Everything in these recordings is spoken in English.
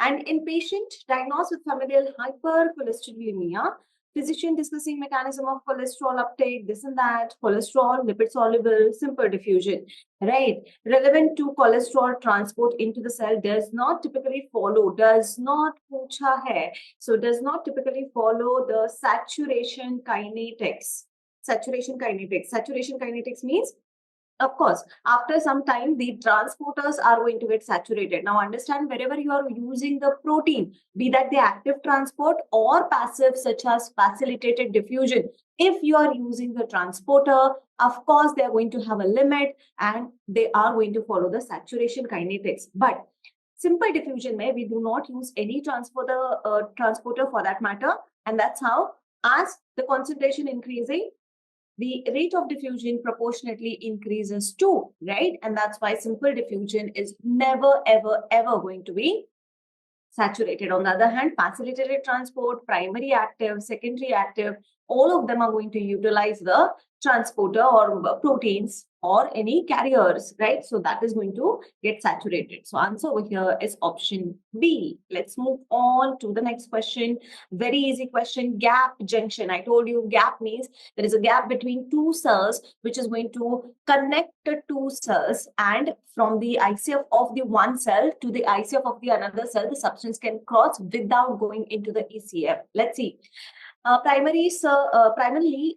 And in patient diagnosed with familial hypercholesterolemia, physician discussing mechanism of cholesterol uptake, this and that, cholesterol, lipid soluble, simple diffusion, right? Relevant to cholesterol transport into the cell does not typically follow, does not पूछा है, so does not typically follow the saturation kinetics. Saturation kinetics means, of course, after some time, the transporters are going to get saturated. Now, understand, wherever you are using the protein, be that the active transport or passive, such as facilitated diffusion, if you are using the transporter, of course, they are going to have a limit and they are going to follow the saturation kinetics. But simple diffusion, we do not use any transporter for that matter. And that's how, as the concentration increasing, the rate of diffusion proportionately increases too, right? And that's why simple diffusion is never, ever, ever going to be saturated. On the other hand, facilitated transport, primary active, secondary active, all of them are going to utilize the transporter or proteins or any carriers, right? So that is going to get saturated. So answer over here is option B. Let's move on to the next question. Very easy question. Gap junction. I told you gap means there is a gap between two cells which is going to connect the two cells, and from the ICF of the one cell to the ICF of the another cell, the substance can cross without going into the ECF. Let's see. Primarily,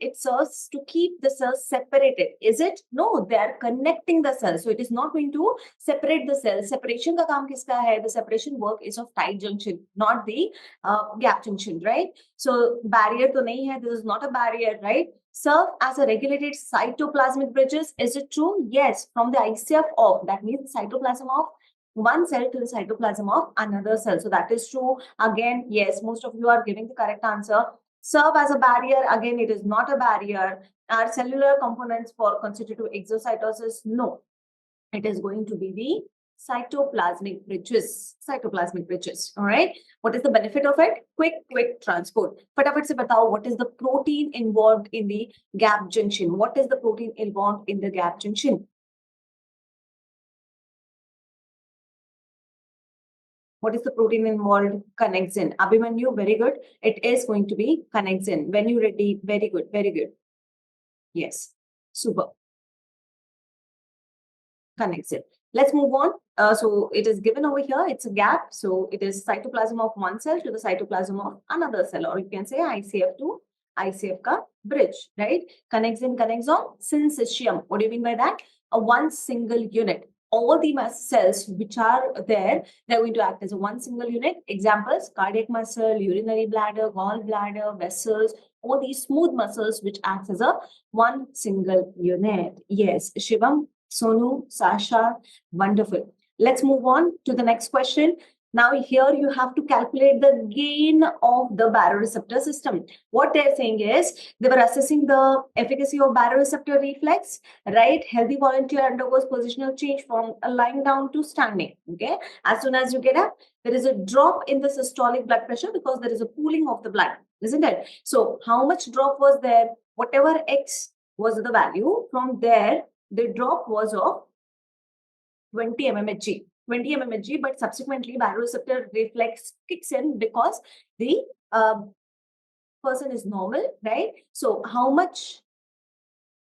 it serves to keep the cells separated. Is it? No, they are connecting the cells. So it is not going to separate the cells. Separation ka kaam kiska hai? The separation work is of tight junction, not the gap junction, right? So barrier to nahi hai. This is not a barrier, right? Serve as a regulated cytoplasmic bridges. Is it true? Yes. From the ICF of, that means cytoplasm of one cell to the cytoplasm of another cell. So that is true. Again, yes, most of you are giving the correct answer. Serve as a barrier. Again, it is not a barrier. Are cellular components for constitutive exocytosis? No. It is going to be the cytoplasmic bridges. Cytoplasmic bridges. All right. What is the benefit of it? Quick transport. Fatafat se batao, what is the protein involved in the gap junction? What is the protein involved in the gap junction? What is the protein involved? Connexin. Abhimanyu, very good. It is going to be connexin. When you ready, very good, very good. Yes, super. Connexin. Let's move on. So it is given over here. It's a gap. So it is cytoplasm of one cell to the cytoplasm of another cell, or you can say ICF to ICF ka bridge, right? Connexin, connexon, syncytium. What do you mean by that? A one single unit. All the cells which are there, they're going to act as a one single unit. Examples, cardiac muscle, urinary bladder, gallbladder, vessels, all these smooth muscles which acts as a one single unit. Yes, Shivam, Sonu, Sasha, wonderful. Let's move on to the next question. Now here you have to calculate the gain of the baroreceptor system. What they're saying is they were assessing the efficacy of baroreceptor reflex, right? Healthy volunteer undergoes positional change from lying down to standing. Okay. As soon as you get up, there is a drop in the systolic blood pressure because there is a pooling of the blood, isn't it? So how much drop was there? Whatever X was the value, from there, the drop was of 20 mmHg. 20 mmHg, but subsequently baroreceptor reflex kicks in because the person is normal, right? So how much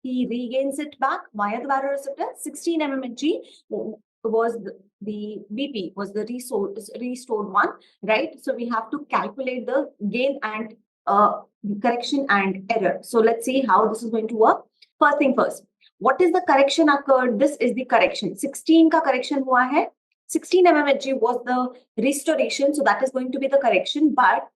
he regains it back via the baroreceptor? 16 mmHg was the BP, was the restored one, right? So we have to calculate the gain and correction and error. So let's see how this is going to work. First thing first. What is the correction occurred? This is the correction. 16 ka correction hua hai. 16 mmHg was the restoration. So that is going to be the correction. But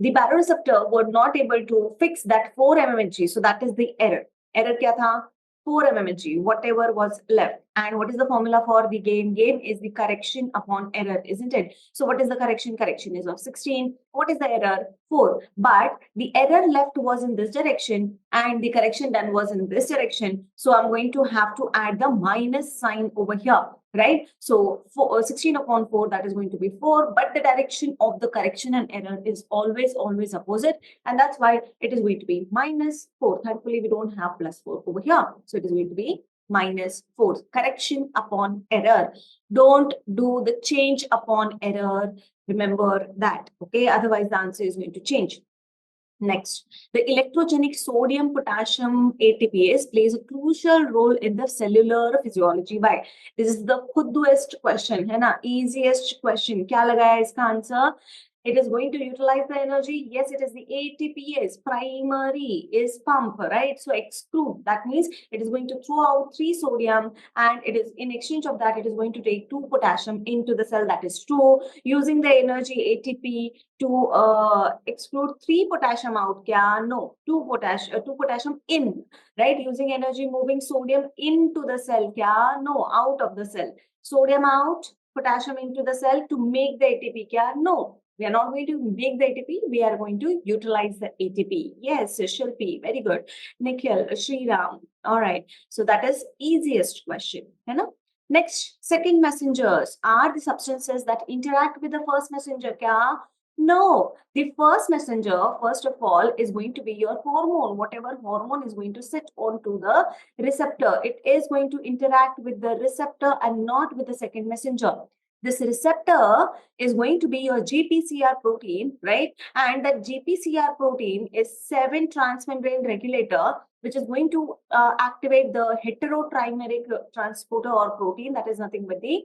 the baroreceptor were not able to fix that 4 mmHg. So that is the error. Error kya tha? 4 mmHg, whatever was left. And what is the formula for the gain? Gain is the correction upon error, isn't it? So what is the correction? Correction is of 16. What is the error? 4. But the error left was in this direction and the correction done was in this direction. So I'm going to have to add the minus sign over here, right? So 16 upon 4, that is going to be 4. But the direction of the correction and error is always opposite. And that's why it is going to be minus 4. Thankfully, we don't have plus 4 over here. So it is going to be minus 4. Correction upon error. Don't do the change upon error. Remember that, okay? Otherwise, the answer is going to change. Next, the electrogenic sodium-potassium ATPase plays a crucial role in the cellular physiology. Why? This is the खुद्दूest question, है ना? Easiest question. क्या लगाया इसका answer? It is going to utilize the energy. Yes, it is the ATPase. Primary is pump, right? So exclude. That means it is going to throw out 3 sodium, and it is in exchange of that, it is going to take 2 potassium into the cell. That is true. Using the energy ATP to exclude 3 potassium out. Kya? No. 2 potassium in. Right? Using energy moving sodium into the cell. Kya? No. Out of the cell. Sodium out, potassium into the cell to make the ATP. Kya? No. We are not going to make the ATP. We are going to utilize the ATP. Yes, Shilpi. Very good. Nikhil, Shriram. All right. So that is easiest question. You know? Next, second messengers are the substances that interact with the first messenger. Kya? No. The first messenger, first of all, is going to be your hormone. Whatever hormone is going to sit onto the receptor. It is going to interact with the receptor and not with the second messenger. This receptor is going to be your GPCR protein, right? And that GPCR protein is 7 transmembrane regulator, which is going to activate the heterotrimeric transporter or protein. That is nothing but the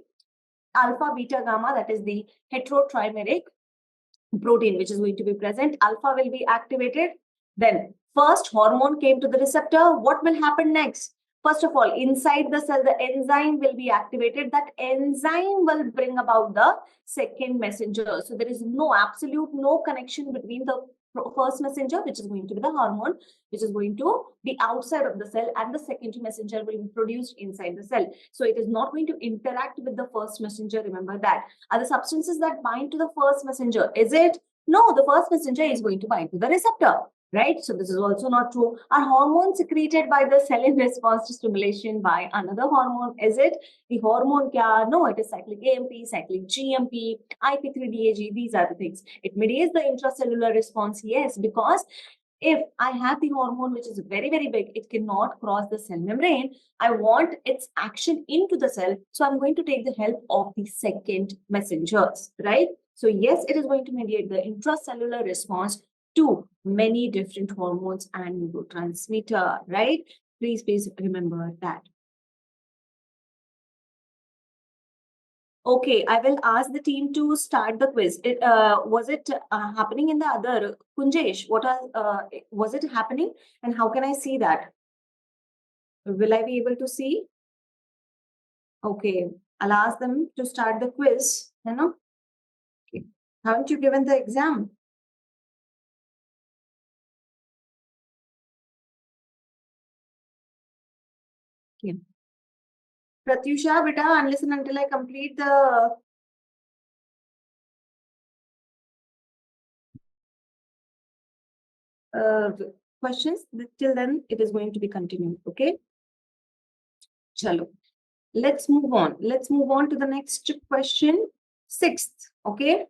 alpha, beta, gamma. That is the heterotrimeric protein, which is going to be present. Alpha will be activated. Then first hormone came to the receptor. What will happen next? First of all, inside the cell, the enzyme will be activated. That enzyme will bring about the second messenger. So there is no connection between the first messenger, which is going to be the hormone, which is going to be outside of the cell, and the second messenger will be produced inside the cell. So it is not going to interact with the first messenger. Remember that. Are the substances that bind to the first messenger? Is it? No, the first messenger is going to bind to the receptor. Right? So this is also not true. Are hormones secreted by the cell in response to stimulation by another hormone? Is it? The hormone kya? No, it is cyclic AMP, cyclic GMP, IP3DAG. These are the things. It mediates the intracellular response. Yes, because if I have the hormone which is very, very big, it cannot cross the cell membrane. I want its action into the cell. So I'm going to take the help of the second messengers, right? So yes, it is going to mediate the intracellular response to many different hormones and neurotransmitter, right? Please remember that. Okay, I will ask the team to start the quiz. Was it happening in the other? Kunjesh, was it happening? And how can I see that? Will I be able to see? Okay, I'll ask them to start the quiz. You know? Okay. Haven't you given the exam? Okay. Pratyusha, beta, unless and until I complete the questions, till then it is going to be continued. Okay. Chalo. Let's move on. Let's move on to the next question. 6th. Okay.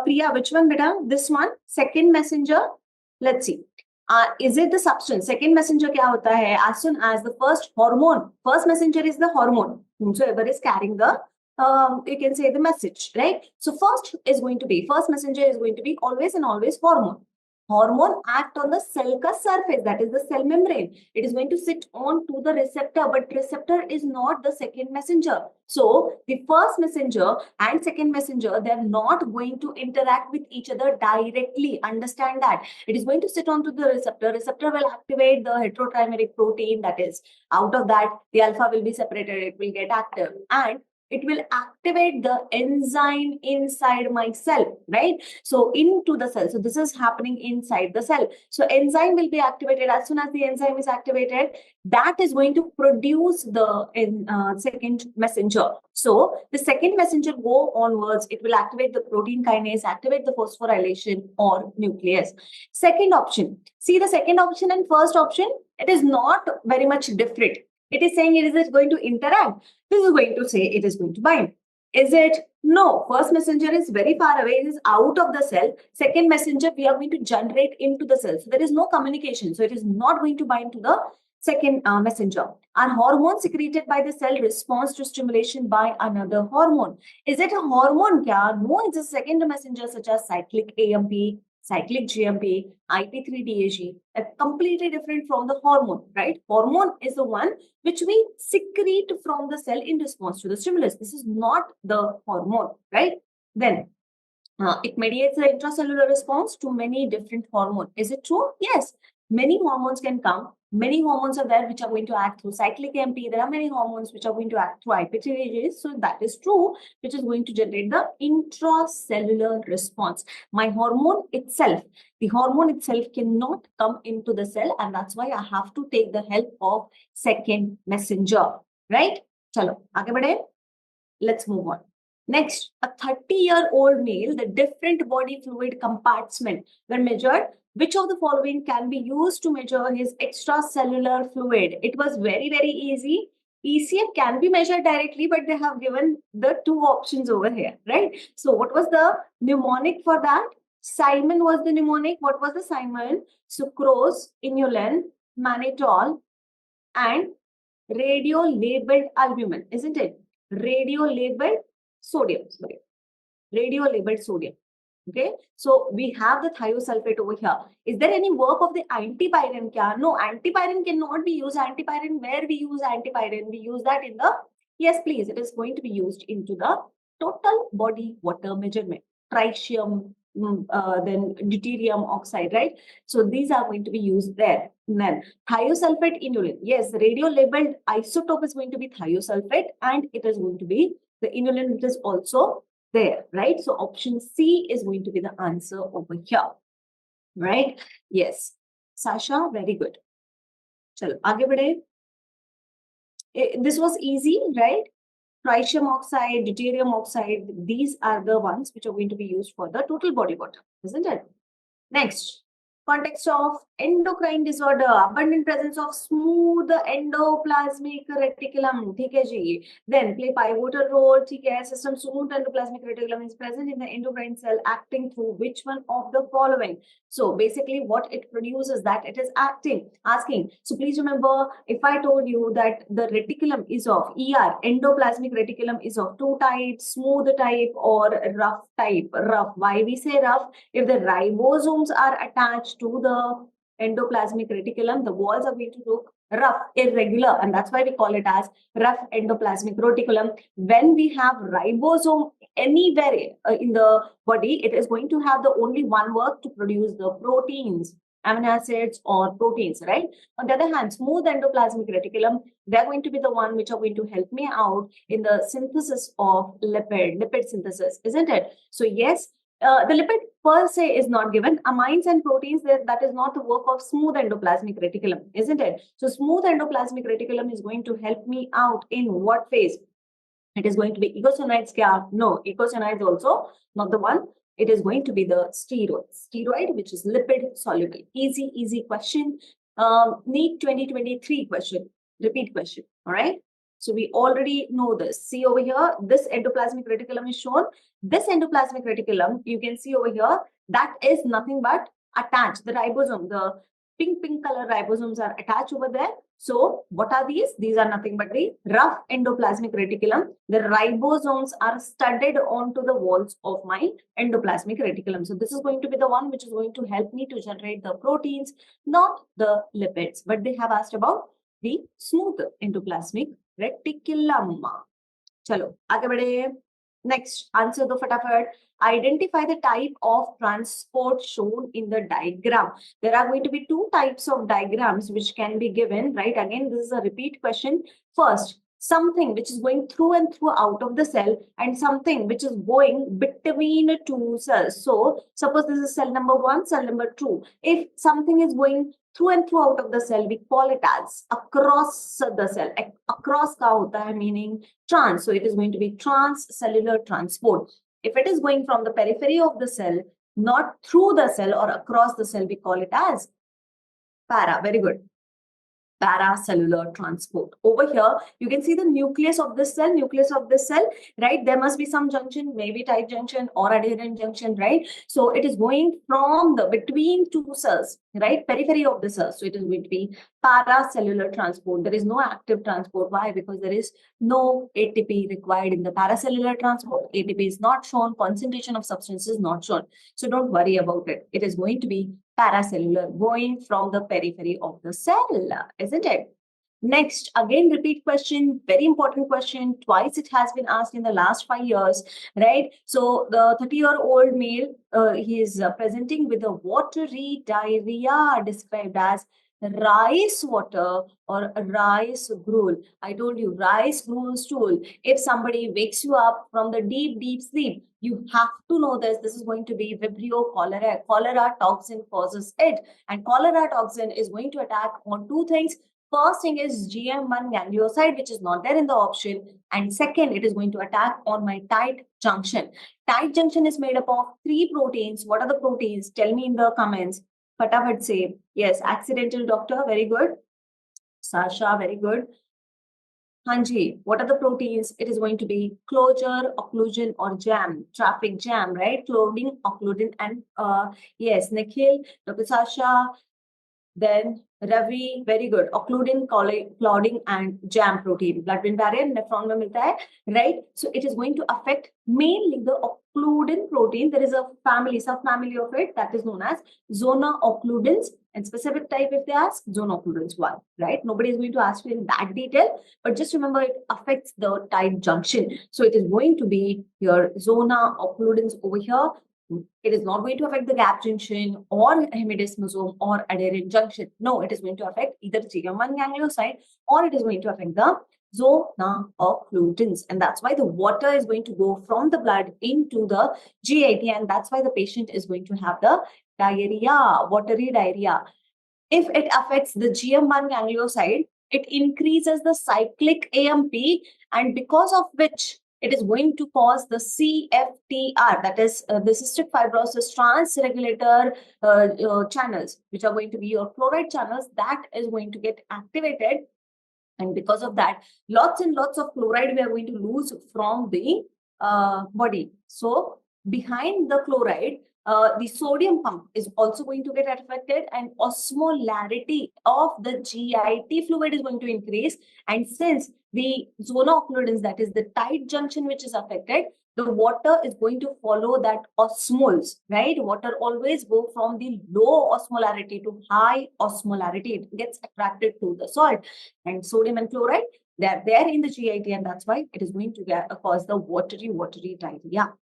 Priya, which one, beta? This one? Second messenger? Let's see. Is it the substance? Second messenger kya hota hai? As soon as the first hormone, first messenger is the hormone. Whomsoever is carrying the, you can say the message, right? So first messenger is going to be always and always hormone. Hormone act on the cell ka surface, that is the cell membrane. It is going to sit on to the receptor, but receptor is not the second messenger. So the first messenger and second messenger, they are not going to interact with each other directly. Understand that. It is going to sit onto the receptor. Receptor will activate the heterotrimeric protein, that is out of that, the alpha will be separated, it will get active, and it will activate the enzyme inside my cell, right? So into the cell. So this is happening inside the cell. So enzyme will be activated. As soon as the enzyme is activated, that is going to produce the second messenger. So the second messenger go onwards. It will activate the protein kinase, activate the phosphorylation or nuclease. Second option. See the second option and first option, it is not very much different. It is saying it is going to interact. This is going to say it is going to bind. Is it? No. First messenger is very far away. It is out of the cell. Second messenger, we are going to generate into the cell. So there is no communication. So it is not going to bind to the second messenger. Are hormones secreted by the cell responds to stimulation by another hormone? Is it a hormone? Kya? No, it's a second messenger such as cyclic AMP, cyclic GMP, IP3DAG, completely different from the hormone, right? Hormone is the one which we secrete from the cell in response to the stimulus. This is not the hormone, right? Then it mediates the intracellular response to many different hormones. Is it true? Yes. Many hormones can come. Many hormones are there which are going to act through cyclic MP. There are many hormones which are going to act through IP3DAG. So that is true, which is going to generate the intracellular response. My hormone itself, the hormone itself cannot come into the cell, and that's why I have to take the help of second messenger. Right? Chalo, aage badhe. Let's move on. Next, a 30-year-old male, the different body fluid compartments were measured. Which of the following can be used to measure his extracellular fluid? It was very, very easy. ECF can be measured directly, but they have given the two options over here, right? So what was the mnemonic for that? Simon was the mnemonic. What was the Simon? Sucrose, inulin, mannitol, and radio-labeled albumin, isn't it? Radio-labeled sodium, sorry. Radio-labeled sodium. Okay, so we have the thiosulfate over here. Is there any work of the antipyrin? Kya? No, antipyrin cannot be used. Antipyrin, where we use antipyrin? We use that in the, yes, please, it is going to be used into the total body water measurement. Tritium, then deuterium oxide, right? So these are going to be used there. And then thiosulfate inulin. Yes, radio-labeled isotope is going to be thiosulfate, and it is going to be the inulin, which is also there, right? So option C is going to be the answer over here, right? Yes. Sasha, very good. Chalo, aage badhe. This was easy, right? Tritium oxide, deuterium oxide, these are the ones which are going to be used for the total body water, isn't it? Next, context of endocrine disorder, abundant presence of smooth endoplasmic reticulum, ठीक है जी. Then play pivotal role, ठीक है. System smooth endoplasmic reticulum is present in the endocrine cell, acting through which one of the following? So basically what it produces, that it is asking. So please remember, if I told you that the reticulum is of ER, endoplasmic reticulum is of two types, smooth type or rough type. Rough, why we say rough? If the ribosomes are attached to the endoplasmic reticulum, the walls are going to look rough, irregular, and that's why we call it as rough endoplasmic reticulum. When we have ribosome anywhere in the body, it is going to have the only one work to produce the proteins, amino acids or proteins, right? On the other hand, smooth endoplasmic reticulum, they're going to be the one which are going to help me out in the synthesis of lipid synthesis, isn't it? So yes, the lipid per se is not given. Amines and proteins, that is not the work of smooth endoplasmic reticulum, isn't it? So smooth endoplasmic reticulum is going to help me out in what phase? It is going to be eicosanoids. Kya? No, eicosanoids also not the one. It is going to be the steroid, which is lipid soluble. Easy question. NEET 2023 question, repeat question. All right. So we already know this. See over here, this endoplasmic reticulum is shown. This endoplasmic reticulum, you can see over here, that is nothing but attached. The ribosome, the pink color ribosomes are attached over there. So what are these? These are nothing but the rough endoplasmic reticulum. The ribosomes are studded onto the walls of my endoplasmic reticulum. So this is going to be the one which is going to help me to generate the proteins, not the lipids. But they have asked about the smooth endoplasmic reticulum. Chalo, आगे बढ़े. Next, answer the fatafat. Identify the type of transport shown in the diagram. There are going to be two types of diagrams which can be given, right? Again, this is a repeat question. First, something which is going through and through out of the cell, and something which is going between two cells. So suppose this is cell number 1, cell number 2. If something is going through and through out of the cell, we call it as across the cell. Across ka hota hai, meaning trans. So it is going to be transcellular transport. If it is going from the periphery of the cell, not through the cell or across the cell, we call it as para. Very good. Paracellular transport. Over here, you can see the nucleus of this cell, right? There must be some junction, maybe tight junction or adherent junction, right? So it is going from the between two cells, right? Periphery of the cell. So it is going to be paracellular transport. There is no active transport. Why? Because there is no ATP required in the paracellular transport. ATP is not shown, concentration of substance is not shown. So don't worry about it. It is going to be paracellular, going from the periphery of the cell, isn't it? Next, again, repeat question, very important question. Twice it has been asked in the last 5 years, right? So the 30-year-old male, he is presenting with a watery diarrhea described as rice water or rice gruel. I told you, rice gruel stool. If somebody wakes you up from the deep, deep sleep, you have to know this. This is going to be Vibrio cholera. Cholera toxin causes it. And cholera toxin is going to attack on two things. First thing is GM1 ganglioside, which is not there in the option. And second, it is going to attack on my tight junction. Tight junction is made up of 3 proteins. What are the proteins? Tell me in the comments. Fatafat say. Yes, accidental doctor. Very good. Sasha, very good. Hanji, what are the proteins? It is going to be closure, occlusion, or jam. Traffic jam, right? Clothing, occlusion, and yes, Nikhil, Dr. Sasha, then Ravi, very good. Occludin, clotting, and jam protein. Blood-brain barrier, nephron में मिलता है, right? So it is going to affect mainly the occludin protein. There is a family, subfamily of it that is known as zona occludens. And specific type, if they ask, zona occludens 1, right? Nobody is going to ask you in that detail, but just remember it affects the tight junction. So it is going to be your zona occludens over here. It is not going to affect the gap junction or hemidesmosome or adherent junction. No, it is going to affect either GM1 ganglioside or it is going to affect the zona occludens. And that's why the water is going to go from the blood into the GIT, and that's why the patient is going to have the diarrhea, watery diarrhea. If it affects the GM1 ganglioside, it increases the cyclic AMP, and because of which it is going to cause the CFTR, that is the cystic fibrosis transregulator channels, which are going to be your chloride channels, that is going to get activated. And because of that, lots and lots of chloride we are going to lose from the body. So behind the chloride, the sodium pump is also going to get affected, and osmolarity of the GIT fluid is going to increase. And since the zona occludens, that is the tight junction which is affected, the water is going to follow that osmoles, right? Water always go from the low osmolarity to high osmolarity. It gets attracted to the salt, and sodium and chloride, they are there in the GIT, and that's why it is going to cause the watery diarrhea.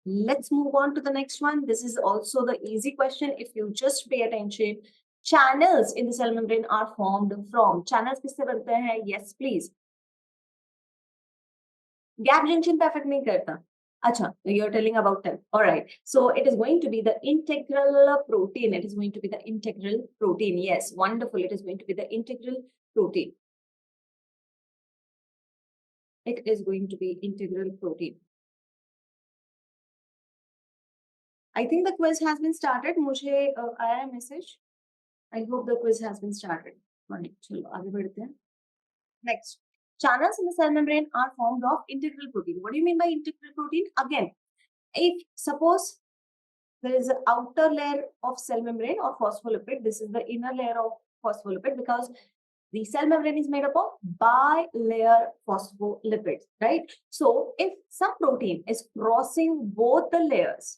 Let's move on to the next one. This is also the easy question. If you just pay attention, channels in the cell membrane are formed from. Channels किससे बनते हैं? Yes, please. Gap junction पे affect नहीं करता. Acha, you're telling about them. All right. So it is going to be the integral protein. It is going to be the integral protein. Yes, wonderful. It is going to be the integral protein. It is going to be integral protein. I think the quiz has been started. मुझे आया है message. I hope the quiz has been started. Right. चलो आगे बढ़ते हैं. Next, channels in the cell membrane are formed of integral protein. What do you mean by integral protein? Again, if suppose there is an outer layer of cell membrane or phospholipid, this is the inner layer of phospholipid, because the cell membrane is made up of bilayer phospholipids, right? So if some protein is crossing both the layers,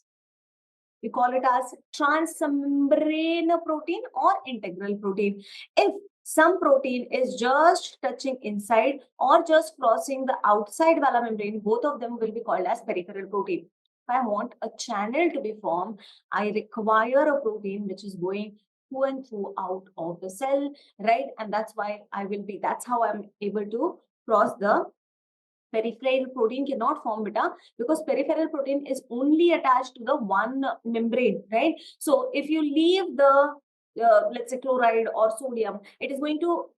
we call it as transmembrane protein or integral protein. If some protein is just touching inside or just crossing the outside wala membrane, both of them will be called as peripheral protein. If I want a channel to be formed, I require a protein which is going through and through out of the cell, right? And that's why that's how I'm able to cross the peripheral protein cannot form beta, because peripheral protein is only attached to the one membrane, right? So if you leave the let's say chloride or sodium, it is going to,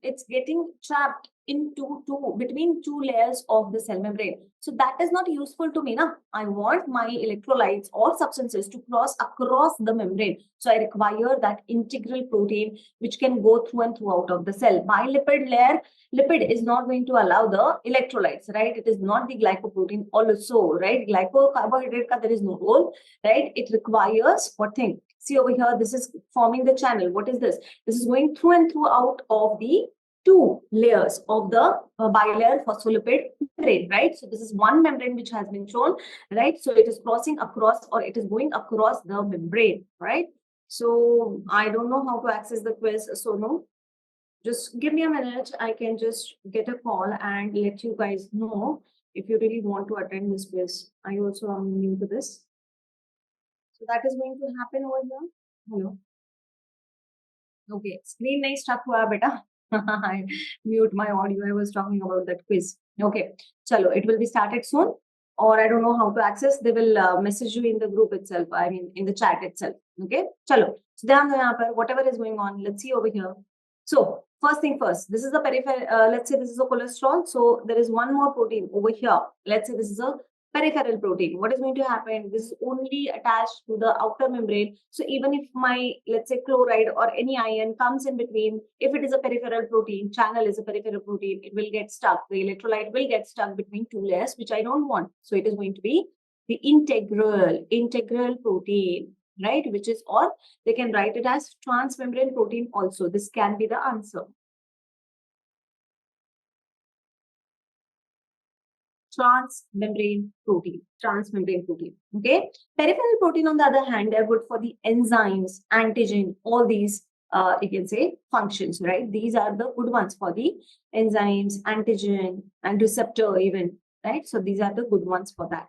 it's getting trapped between two layers of the cell membrane. So that is not useful to me. Na? I want my electrolytes or substances to cross across the membrane. So I require that integral protein which can go through and throughout of the cell. My lipid layer, lipid is not going to allow the electrolytes, right? It is not the glycoprotein also, right? Glycocarbohydrate, there is no role, right? It requires what thing? See over here, this is forming the channel. What is this? This is going through and throughout of the two layers of the bilayer phospholipid membrane, right? So this is one membrane which has been shown, right? So it is crossing across, or it is going across the membrane, right? So I don't know how to access the quiz, so no. Just give me a minute. I can just get a call and let you guys know if you really want to attend this quiz. I also am new to this. So that is going to happen over here. Hello. Okay, screen nahi stuck hua hai beta. I mute my audio. I was talking about that quiz. Okay, chalo, it will be started soon. Or I don't know how to access. They will message you in the group itself. I mean, in the chat itself. Okay, chalo. So dhyan do yahan par, whatever is going on. Let's see over here. So first thing first, this is the peripheral. Let's say this is a cholesterol. So there is one more protein over here. Let's say this is a peripheral protein. What is going to happen? This is only attached to the outer membrane. So even if my, let's say, chloride or any ion comes in between, if it is a peripheral protein, channel is a peripheral protein, it will get stuck. The electrolyte will get stuck between two layers, which I don't want. So it is going to be the integral protein, right? Which is, or they can write it as transmembrane protein also. This can be the answer. Transmembrane protein. Okay. Peripheral protein, on the other hand, they're good for the enzymes, antigen, all these, you can say, functions, right? These are the good ones for the enzymes, antigen, and receptor even, right? So these are the good ones for that.